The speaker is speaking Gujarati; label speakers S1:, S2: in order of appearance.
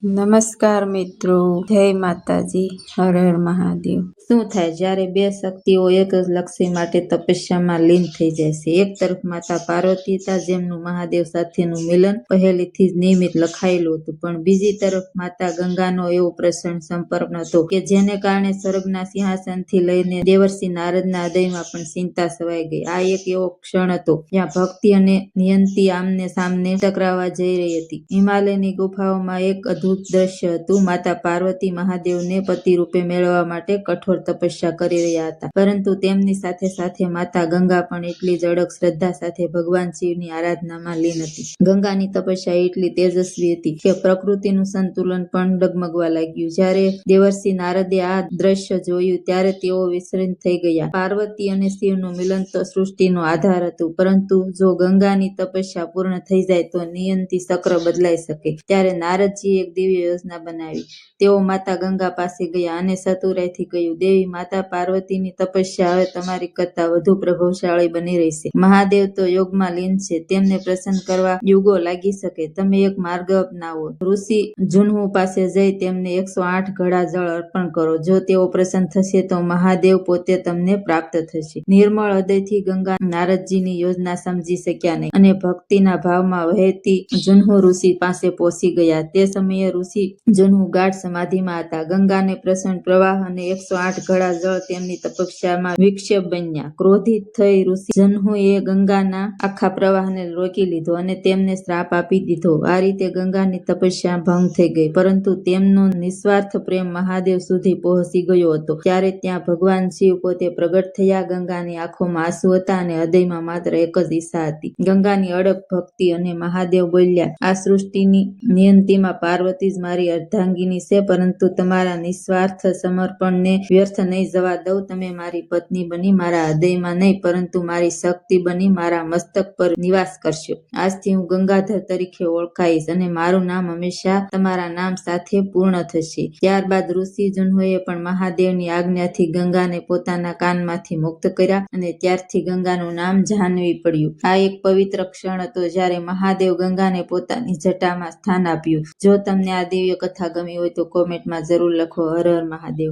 S1: નમસ્કાર મિત્રો, જય માતાજી, હર હર મહાદેવ। શું થાય જ્યારે બે શક્તિઓ એક જ લક્ષ્ય માટે તપસ્યામાં લીન થઈ જાય છે? એક તરફ માતા પાર્વતી હતા, જેમનું મહાદેવ સાથેનું મિલન પહેલેથી જ નિયમિત લખાયેલું હતું, પણ બીજી તરફ માતા ગંગાનો એવો પ્રસન્ન સંપર્ક હતો કે જેને કારણે સ્વર્ગના સિંહાસનથી લઈને દેવર્ષિ નારદના હૃદયમાં પણ ચિંતા છવાઈ ગઈ। આ એક એવો ક્ષણ હતો જ્યાં ભક્તિ અને નિયતિ આમને સામને ટકરાવવા જઈ રહી હતી। હિમાલયની ગુફાઓમાં એક અદ્ભુત દ્રશ્ય હતું। માતા પાર્વતી મહાદેવને પતિ રૂપે મેળવવા માટે કઠોર તપસ્યા કરી રહ્યા હતા, પરંતુ તેમની સાથે સાથે માતા ગંગા પણ એટલી જ અડગ શ્રદ્ધા સાથે ભગવાન શિવની આરાધનામાં લીન હતી। ગંગાની તપસ્યા એટલી તેજસ્વી હતી કે પ્રકૃતિનું સંતુલન પણ ડગમગવા લાગ્યું। જ્યારે દેવર્ષિ નારદે આ દ્રશ્ય જોયું ત્યારે તેઓ વિસ્મૃત થઈ ગયા। પાર્વતી અને શિવનું મિલન તો સૃષ્ટિનો આધાર હતું, પરંતુ જો ગંગાની તપસ્યા પૂર્ણ થઈ જાય તો નિયતિ ચક્ર બદલાઈ શકે। ત્યારે નારદજીએ એક દિવ્ય યોજના બનાવી। તેઓ માતા ગંગા પાસે ગયા અને ચતુરાઈથી કહ્યું, દેવી માતા પાર્વતીની તપસ્યા હવે તમારી કરતા વધુ પ્રભાવશાળી બની રહી છે। મહાદેવ તો યોગમાં લીન છે, તેમને પ્રસન્ન કરવા યુગો લાગી શકે। તમે એક માર્ગ અપનાવો, ઋષિ જુન્હુ પાસે જઈ તેમને 108 ઘડા જળ અર્પણ કરો। જો તેઓ પ્રસન્ન થશે તો મહાદેવ પોતે તમને પ્રાપ્ત થશે। નિર્મળ હૃદયથી ગંગા નારદજીની યોજના સમજી શક્યા નહીં અને ભક્તિના ભાવમાં વહેતી જુન્હુ ઋષિ પાસે પહોંચી ગયા। તે સમયે ઋષિ જુન્હુ ગાઢ સમાધિમાં હતા। ગંગાને પ્રસન્ન પ્રવાહ અને 108 ઘડા જળ તેમની તપસ્યામાં વિક્ષેપ બન્યા। ક્રોધિત થઈ ઋષિ જુન્હુએ ગંગાના આખા પ્રવાહને રોકી લીધો અને તેમને શ્રાપ આપી દીધો। આ રીતે ગંગાની તપસ્યા ભંગ થઈ ગઈ, પરંતુ તેમનો નિસ્વાર્થ પ્રેમ મહાદેવ સુધી પહોંચી ગયો હતો। ત્યારે ત્યાં ભગવાન શિવ પોતે પ્રગટ થયા। ગંગાની આંખોમાં આંસુ હતા અને હૃદયમાં માત્ર એક જ ઈચ્છા હતી, ગંગાની અડગ ભક્તિ। અને મહાદેવ બોલ્યા, આ સૃષ્ટિની નિયતિમાં પાર્વતી જ મારી અર્ધાંગિની છે, પરંતુ તમારા નિસ્વાર્થ સમર્પણને વ્યર્થ નહીં જવા દઉં। તમે મારી પત્ની બની મારા હૃદયમાં નહીં, પરંતુ મારી શક્તિ બની મારા મસ્તક પર નિવાસ કરશો। આજથી હું ગંગાધર તરીકે ઓળખાઈશ અને મારું નામ હંમેશા તમારા નામ સાથે પૂર્ણ થશે। ત્યારબાદ ઋષિ જુન્હુએ પણ મહાદેવની આજ્ઞાથી ગંગાને પોતાના કાનમાંથી મુક્ત કર્યા અને ત્યારથી ગંગાનું નામ જાહ્નવી પડ્યું। આ એક પવિત્ર ક્ષણ હતો જ્યારે મહાદેવ ગંગાને પોતાની જટામાં સ્થાન આપ્યું। જો તમને આ દિવ્ય કથા ગમી હોય તો કોમેન્ટમાં જરૂર લખો, હર હર મહાદેવ।